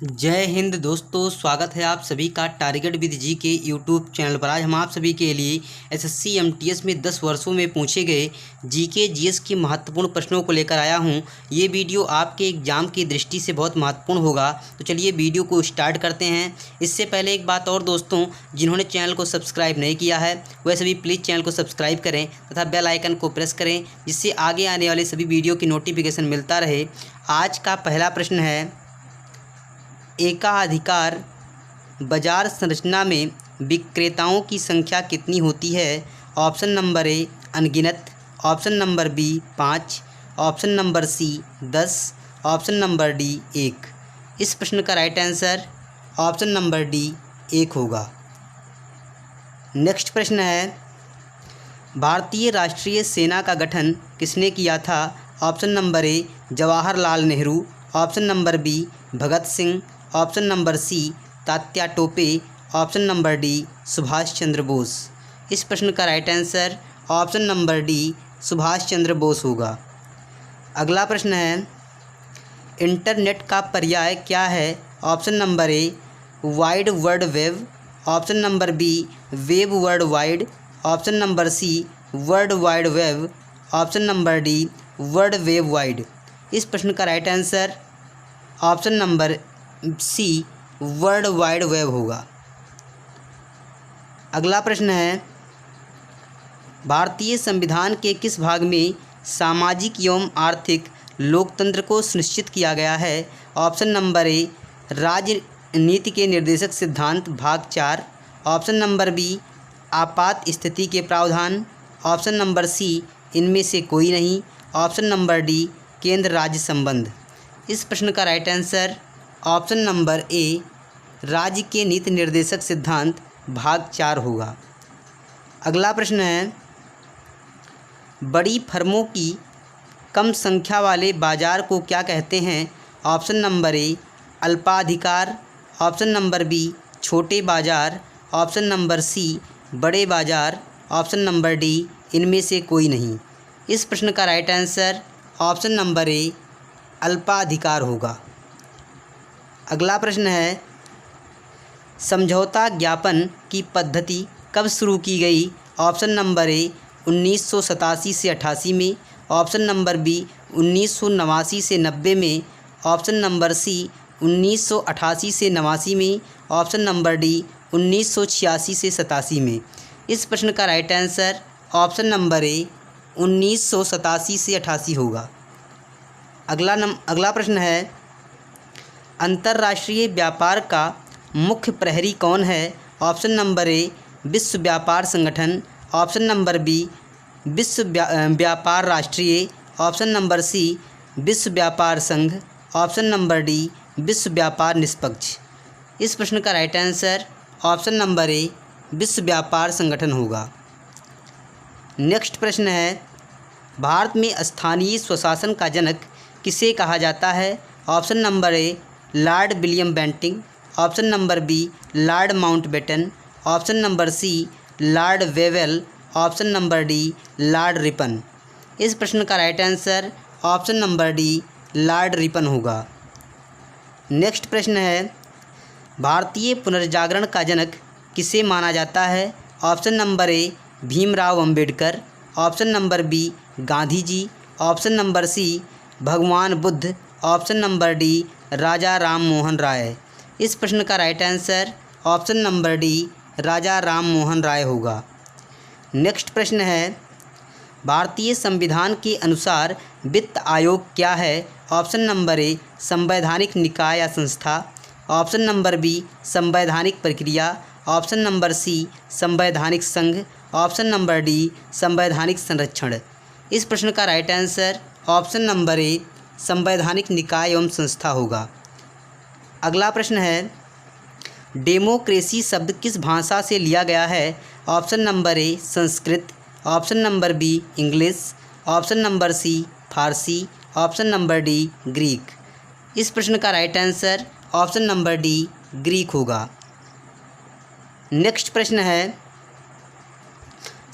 जय हिंद दोस्तों, स्वागत है आप सभी का टारगेट विद जी के यूट्यूब चैनल पर। आज हम आप सभी के लिए एसएससी एमटीएस में 10 वर्षों में पूछे गए जीके जीएस के महत्वपूर्ण प्रश्नों को लेकर आया हूं। ये वीडियो आपके एग्जाम की दृष्टि से बहुत महत्वपूर्ण होगा, तो चलिए वीडियो को स्टार्ट करते हैं। इससे पहले एक बात और दोस्तों, जिन्होंने चैनल को सब्सक्राइब नहीं किया है वह सभी प्लीज़ चैनल को सब्सक्राइब करें तथा बेल आइकन को प्रेस करें, जिससे आगे आने वाले सभी वीडियो की नोटिफिकेशन मिलता रहे। आज का पहला प्रश्न है, एकाधिकार बाजार संरचना में विक्रेताओं की संख्या कितनी होती है? ऑप्शन नंबर ए अनगिनत, option number B 5, option number C 10, option number D 1। इस प्रश्न का right answer option number D 1 होगा। नेक्स्ट प्रश्न है, भारतीय राष्ट्रीय सेना का गठन किसने किया था? Option number A Jawaharlal Nehru, option number B Bhagat Singh, option number C Tatya Tope, option number D Subhash Chandra Bose. इस प्रश्न का right answer option number D Subhash Chandra Bose होगा। अगला प्रश्न है, इंटरनेट का पर्याय क्या है? Option number A wide world web, option number B web world wide, option number C world wide web, option number D world web wide. इस प्रश्न का right answer option number C world wide web होगा। अगला प्रश्न है, भारतीय संविधान के किस भाग में सामाजिक एवं आर्थिक लोकतंत्र को सुनिश्चित किया गया है? ऑप्शन नंबर ए राजनीति के निर्देशक सिद्धांत भाग 4, ऑप्शन नंबर बी आपात स्थिति के प्रावधान, ऑप्शन नंबर सी इनमें से कोई नहीं, ऑप्शन नंबर डी केंद्र राज्य संबंध। इस प्रश्न का राइट आंसर ऑप्शन नंबर ए राज्य के नीति निर्देशक सिद्धांत भाग 4 होगा। अगला प्रश्न है, बड़ी फर्मों की कम संख्या वाले बाजार को क्या कहते हैं? ऑप्शन नंबर ए अल्पाधिकार, ऑप्शन नंबर बी छोटे बाजार, ऑप्शन नंबर सी बड़े बाजार, ऑप्शन नंबर डी इनमें से कोई नहीं। इस प्रश्न का right answer option number A अल्पाधिकार होगा। अगला प्रश्न है, समझौता ज्ञापन की पद्धति कब शुरू की गई? ऑप्शन नंबर ए 1987 से 88 में, ऑप्शन नंबर बी 1989 से 90 में, ऑप्शन नंबर सी 1988 से 89 में, ऑप्शन नंबर डी 1986 से 87 में। इस प्रश्न का राइट आंसर ऑप्शन नंबर ए 1987 से 88 होगा। अगला प्रश्न है, अंतर्राष्ट्रीय व्यापार का मुख्य प्रहरी कौन है? ऑप्शन नंबर ए विश्व व्यापार संगठन, ऑप्शन नंबर बी विश्व व्यापार राष्ट्रीय, ऑप्शन नंबर सी विश्व व्यापार संघ, ऑप्शन नंबर डी विश्व व्यापार निष्पक्ष। इस प्रश्न का राइट आंसर ऑप्शन नंबर ए विश्व व्यापार संगठन होगा। नेक्स्ट प्रश्न है, भारत में स्थानीय स्वशासन का जनक किसे कहा जाता है? Option number A Lord William Bentinck, option number B Lord Mountbatten, option number C Lord Wavell, option number D Lord Ripon. इस प्रश्न का right answer option number D Lord Ripon होगा। नेक्स्ट प्रश्न है, भारतीय पुनर्जागरण का जनक किसे माना जाता है? Option number A Bhimrao Ambedkar, option number B Gandhi ji, option number C भगवान Buddha, option number D Raja Ram Mohan Roy. इस प्रश्न का right answer option number D Raja Ram Mohan Roy होगा। नेक्स्ट प्रश्न है, भारतीय संविधान के अनुसार वित्त आयोग क्या है? ऑप्शन नंबर ए संवैधानिक निकाय या संस्था, ऑप्शन नंबर बी संवैधानिक प्रक्रिया, ऑप्शन नंबर सी संवैधानिक संघ, ऑप्शन नंबर डी संवैधानिक संरक्षण। इस प्रश्न का राइट आंसर ऑप्शन नंबर ए संवैधानिक निकाय एवं संस्था होगा। अगला प्रश्न है, डेमोक्रेसी शब्द किस भाषा से लिया गया है? Option number A Sanskrit, option number B English, option number C Farsi, option number D Greek. इस प्रश्न का right answer option number D Greek होगा। नेक्स्ट प्रश्न है,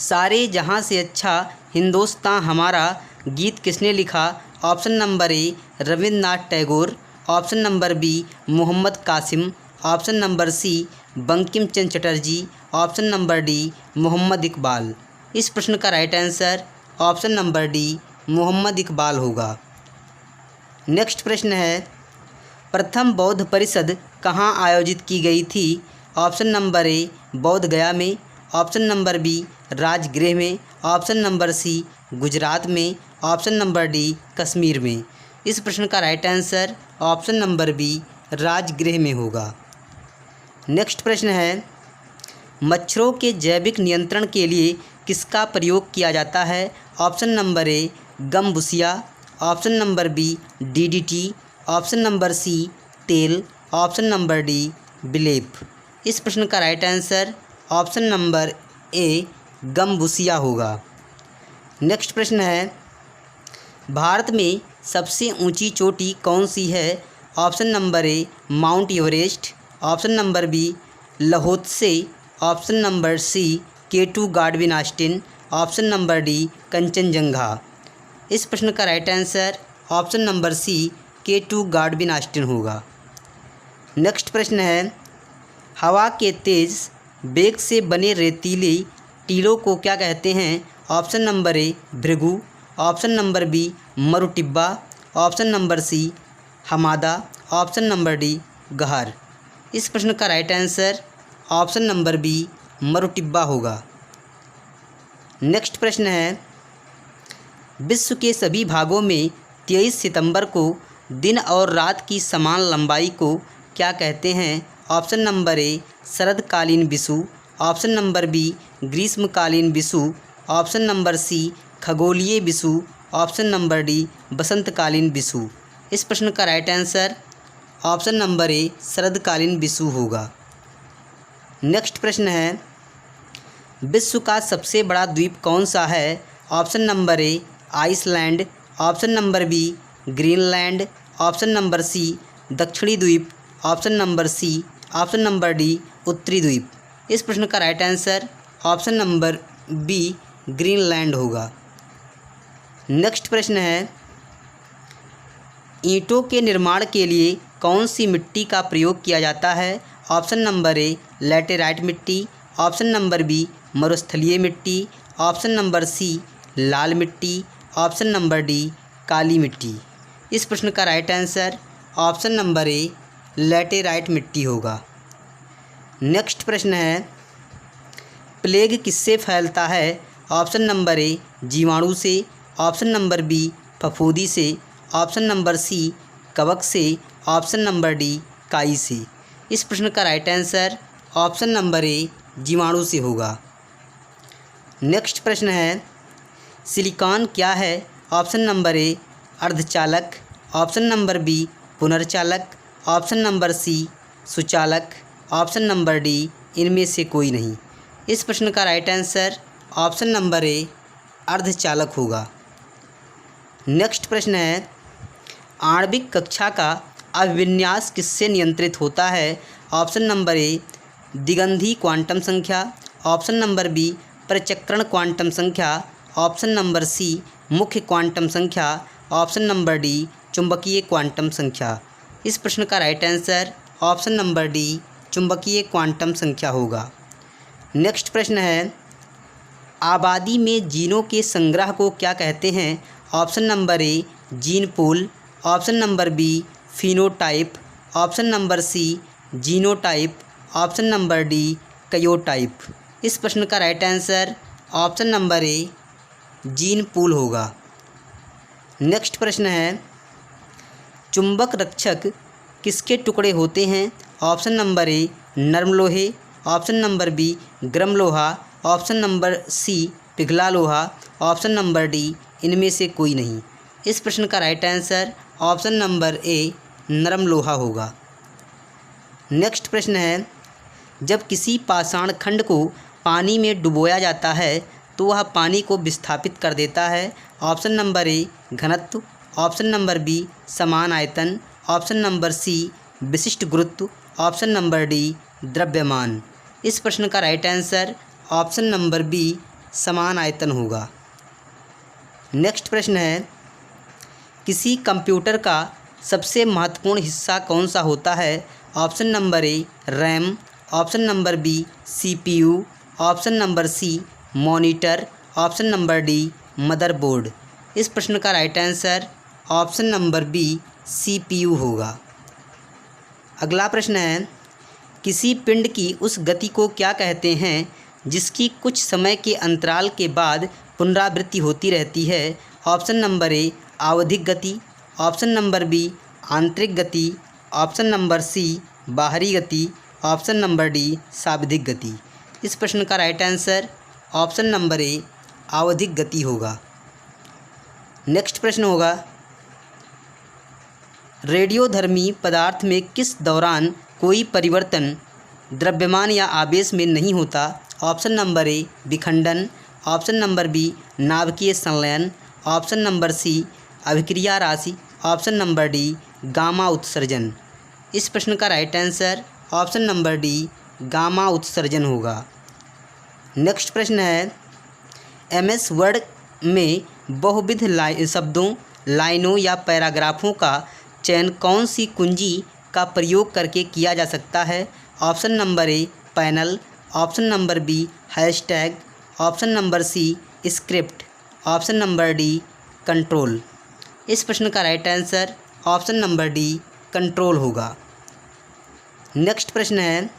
सारे जहां से अच्छा हिंदुस्तान हमारा गीत किसने लिखा? Option number A Rabindranath Tagore, option number B Mohammad Qasim, option number C Bankim Chandra Chatterjee, option number D Mohammad Iqbal. इस प्रश्न का right answer option number D Mohammad Iqbal होगा। नेक्स्ट प्रश्न है, प्रथम बौद्ध परिषद कहाँ आयोजित की गई थी? ऑप्शन नंबर ए बोध गया में, ऑप्शन नंबर बी राजगृह में, ऑप्शन नंबर सी गुजरात में, ऑप्शन नंबर डी कश्मीर में। इस प्रश्न का right answer option number B Rajgriha में होगा। नेक्स्ट प्रश्न है, मच्छरों के जैविक नियंत्रण के लिए किसका प्रयोग किया जाता है? Option number A gambusia, option number B DDT, option number C तेल, ऑप्शन नंबर डी बिलेप। इस प्रश्न का right answer option number A gambusia होगा। नेक्स्ट प्रश्न है, भारत में सबसे ऊंची चोटी कौन सी है? Option number A Mount Everest, option number B Lhotse, option number C K2 Godwin Austen, option number D Kanchenjunga. इस प्रश्न का right answer option number C K2 Godwin Austen होगा। नेक्स्ट प्रश्न है, हवा के तेज वेग से बने रेतीले टीलों को क्या कहते हैं? Option number A Bhrigu, option number B मरुटिब्बा, ऑप्शन नंबर सी हमादा, ऑप्शन नंबर डी गहर। इस प्रश्न का right answer option number B मरुटिब्बा होगा। नेक्स्ट प्रश्न है, विश्व के सभी भागों में 23 सितंबर को दिन और रात की समान लंबाई को क्या कहते हैं? ऑप्शन नंबर ए शरदकालीन विषु, ऑप्शन नंबर बी ग्रीष्मकालीन विषु, ऑप्शन नंबर सी खगोलीय विषु, ऑप्शन नंबर डी बसंतकालीन विषु। इस प्रश्न का right answer option number A शरदकालीन विषु होगा। नेक्स्ट प्रश्न है, विश्व का सबसे बड़ा द्वीप कौन सा है? Option number A Iceland, option number B Greenland, option number C दक्षिणी द्वीप, option number C, option number D उत्तरी द्वीप। इस प्रश्न का right answer option number B Greenland होगा। नेक्स्ट प्रश्न है, ईंटों के निर्माण के लिए कौन सी मिट्टी का प्रयोग किया जाता है? ऑप्शन नंबर ए लैटेराइट मिट्टी, ऑप्शन नंबर बी मरुस्थलीय मिट्टी, ऑप्शन नंबर सी लाल मिट्टी, ऑप्शन नंबर डी काली मिट्टी। इस प्रश्न का राइट आंसर ऑप्शन नंबर ए लैटेराइट मिट्टी होगा। नेक्स्ट प्रश्न है, प्लेग किससे फैलता है? ऑप्शन नंबर ए जीवाणु से, ऑप्शन नंबर बी फफूंदी से, ऑप्शन नंबर सी कवक से, ऑप्शन नंबर डी काई से। इस प्रश्न का राइट आंसर ऑप्शन नंबर ए जीवाणु से होगा। नेक्स्ट प्रश्न है, सिलिकॉन क्या है? ऑप्शन नंबर ए अर्धचालक, ऑप्शन नंबर बी पुनर्चालक, ऑप्शन नंबर सी सुचालक, ऑप्शन नंबर डी इनमें से कोई नहीं। इस प्रश्न का right answer option number A अर्धचालक होगा। नेक्स्ट प्रश्न है, आणविक कक्षा का अभिविन्यास किससे नियंत्रित होता है? ऑप्शन नंबर ए दिगंधी क्वांटम संख्या, ऑप्शन नंबर बी प्रचक्रण क्वांटम संख्या, ऑप्शन नंबर सी मुख्य क्वांटम संख्या, ऑप्शन नंबर डी चुंबकीय क्वांटम संख्या। इस प्रश्न का right answer option number D चुंबकीय क्वांटम संख्या होगा। नेक्स्ट प्रश्न है, आबादी में जीनों के संग्रह को क्या कहते हैं? Option number A gene pool, option number B phenotype, option number C genotype, option number D karyotype. इस प्रश्न का right answer option number A gene pool होगा। नेक्स्ट प्रश्न है, चुंबक रक्षक किसके टुकड़े होते हैं? ऑप्शन नंबर ए नरम लोहे, ऑप्शन नंबर बी गर्म लोहा, ऑप्शन नंबर सी पिघला लोहा, ऑप्शन नंबर डी इनमें से कोई नहीं। इस प्रश्न का राइट आंसर ऑप्शन नंबर ए नरम लोहा होगा। नेक्स्ट प्रश्न है, जब किसी पाषाण खंड को पानी में डुबोया जाता है तो वह पानी को विस्थापित कर देता है। ऑप्शन नंबर ए घनत्व, ऑप्शन नंबर बी समान आयतन, ऑप्शन नंबर सी विशिष्ट गुरुत्व, ऑप्शन नंबर डी द्रव्यमान। इस प्रश्न का right answer option number B समान आयतन होगा। नेक्स्ट प्रश्न है, किसी कंप्यूटर का सबसे महत्वपूर्ण हिस्सा कौन सा होता है? Option number A RAM, option number B CPU, option number C monitor, option number D motherboard. इस प्रश्न का right answer option number B CPU होगा। अगला प्रश्न है, किसी पिंड की उस गति को क्या कहते हैं जिसकी कुछ समय के अंतराल के बाद पुनरावृत्ति होती रहती है? ऑप्शन नंबर ए आवधिक गति, ऑप्शन नंबर बी आंतरिक गति, ऑप्शन नंबर सी बाहरी गति, ऑप्शन नंबर डी शाब्दिक गति। इस प्रश्न का राइट आंसर ऑप्शन नंबर ए आवधिक गति होगा। नेक्स्ट प्रश्न होगा, रेडियोधर्मी पदार्थ में किस दौरान कोई परिवर्तन द्रव्यमान या आवेश में नहीं होता? ऑप्शन नंबर ए विखंडन, ऑप्शन नंबर बी नाभिकीय संलयन, ऑप्शन नंबर सी अभिक्रिया राशि, ऑप्शन नंबर डी गामा उत्सर्जन। इस प्रश्न का right answer option number D gamma उत्सर्जन होगा। नेक्स्ट प्रश्न है, MS वर्ड में बहुविध शब्दों, लाइनों या पैराग्राफों का चयन कौन सी कुंजी का प्रयोग करके किया जा सकता है? Option number A panel, option number B hashtag, option number C script, option number D control. इस प्रश्न का right answer option number D control होगा। नेक्स्ट प्रश्न है,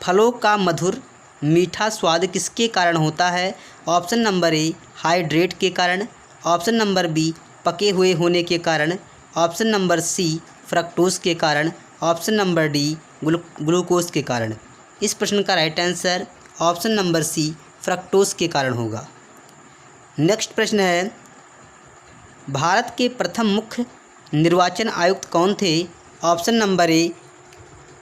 फलों का मधुर मीठा स्वाद किसके कारण होता है? ऑप्शन नंबर ए हाइड्रेट के कारण, ऑप्शन नंबर बी पके हुए होने के कारण, ऑप्शन नंबर सी फ्रक्टोज के कारण, ऑप्शन नंबर डी ग्लूकोज के कारण। इस प्रश्न का right answer option number C fructose के कारण होगा। नेक्स्ट प्रश्न है, भारत के प्रथम मुख्य निर्वाचन आयुक्त कौन थे? Option number A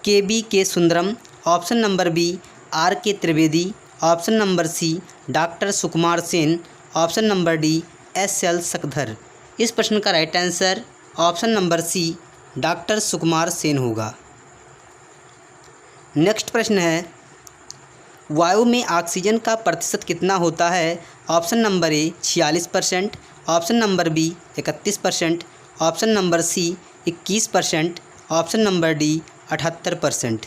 KB Sundaram, option number B RK Trivedi, option number C doctor Sukumar Sen, option number D SL Shakdher. इस प्रश्न का right answer option number C doctor Sukumar Sen होगा। नेक्स्ट प्रश्न है, वायु में ऑक्सीजन का प्रतिशत कितना होता है? Option number A 46%, option number B 31%, option number C 21%, option number D 78%।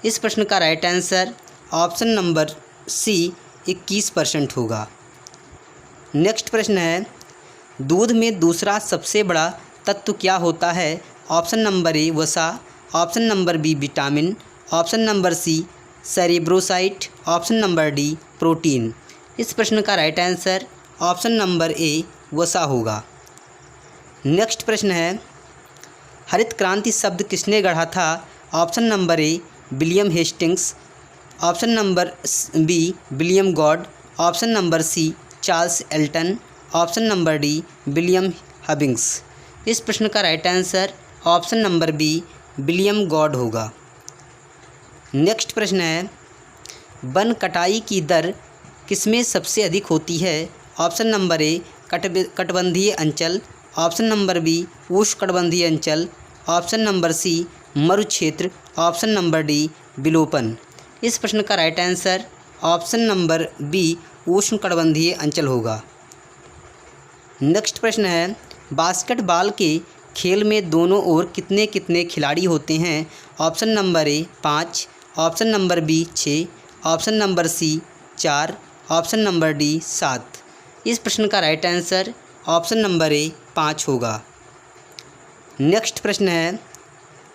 इस प्रश्न का right answer option number C 21% होगा। नेक्स्ट प्रश्न है, दूध में दूसरा सबसे बड़ा तत्व क्या होता है? ऑप्शन नंबर ए वसा, option number B vitamin, option number C cerebroside, option number D protein. इस प्रश्न का right answer option number A वसा होगा। नेक्स्ट प्रश्न है, हरित क्रांति शब्द किसने गढ़ा था? Option number A William Hastings, option number B William Goad, option number C Charles Elton, option number D William Hubbings. इस प्रश्न का right answer option number B William Goad होगा। नेक्स्ट प्रश्न है, वन कटाई की दर किसमें सबसे अधिक होती है? ऑप्शन नंबर ए कटिबंधीय अंचल, ऑप्शन नंबर बी उष्णकटिबंधीय अंचल, ऑप्शन नंबर सी मरुक्षेत्र, ऑप्शन नंबर डी विलोपन। इस प्रश्न का right answer option number B उष्णकटिबंधीय अंचल होगा। नेक्स्ट प्रश्न है, बास्केटबॉल के खेल में दोनों ओर कितने कितने खिलाड़ी होते हैं? Option number A 5, option number B 6, option number C 4, option number D 7। इस प्रश्न का right answer option number A 5 होगा। नेक्स्ट प्रश्न है,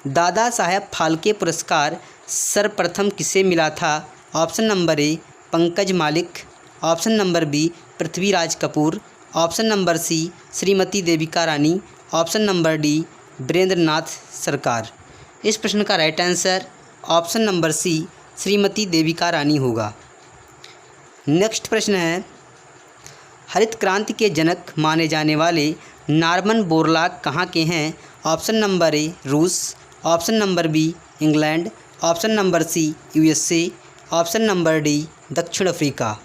दादा साहेब फाल्के पुरस्कार सर्वप्रथम किसे मिला था? Option number A Pankaj Mallik, option number B Prithviraj Kapoor, option number C Shrimati Devika Rani, option number D Virendranath Sarkar. इस प्रश्न का right answer option number C Shrimati Devika Rani होगा। नेक्स्ट प्रश्न है, हरित क्रांति के जनक माने जाने वाले नॉर्मन बोरलॉग कहाँ के हैं? ऑप्शन नंबर ए रूस, option number B England, option number C USA, option number D दक्षिण अफ्रीका।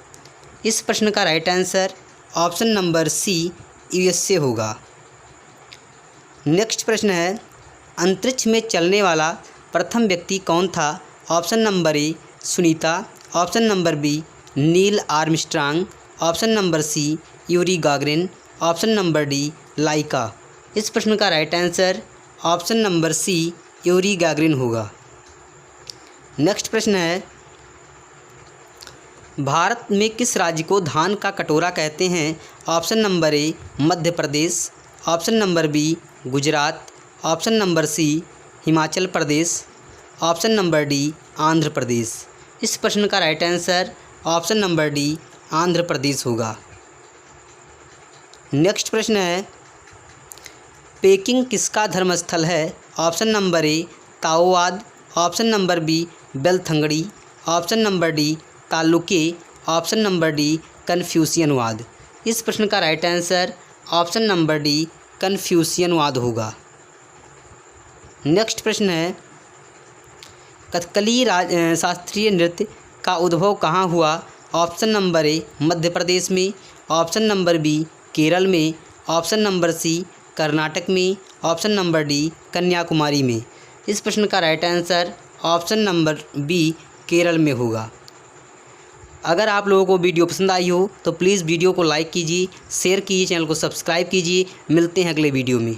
इस प्रश्न का right answer option number C USA होगा। नेक्स्ट प्रश्न है, अंतरिक्ष में चलने वाला प्रथम व्यक्ति कौन था? Option number A Sunita, option number B Neil Armstrong, option number C Yuri Gagarin, option number D Laika. इस प्रश्न का right answer option number C Yuri Gagarin होगा। नेक्स्ट प्रश्न है, भारत में किस राज्य को धान का कटोरा कहते हैं? Option number A Madhya Pradesh, option number B Gujarat, option number C Himachal Pradesh, option number D Andhra Pradesh. इस प्रश्न का right answer option number D Andhra Pradesh होगा। नेक्स्ट प्रश्न है, पेकिंग किसका धर्मस्थल है? ऑप्शन नंबर ए ताओवाद, option number B Belthangady, option number D तालुके, ऑप्शन नंबर डी कन्फ्यूशियनवाद। इस प्रश्न का right answer option number D कन्फ्यूशियनवाद होगा। नेक्स्ट प्रश्न है, कथकली शास्त्रीय नृत्य का उद्भव कहाँ हुआ? ऑप्शन नंबर ए मध्य प्रदेश में, ऑप्शन नंबर बी केरल में, ऑप्शन नंबर सी कर्नाटक में, ऑप्शन नंबर डी कन्याकुमारी में। इस प्रश्न का right answer option number B Kerala में होगा। अगर आप लोगों को वीडियो पसंद आई हो तो प्लीज़ वीडियो को लाइक कीजिए, शेयर कीजिए, चैनल को सब्सक्राइब कीजिए। मिलते हैं अगले वीडियो में।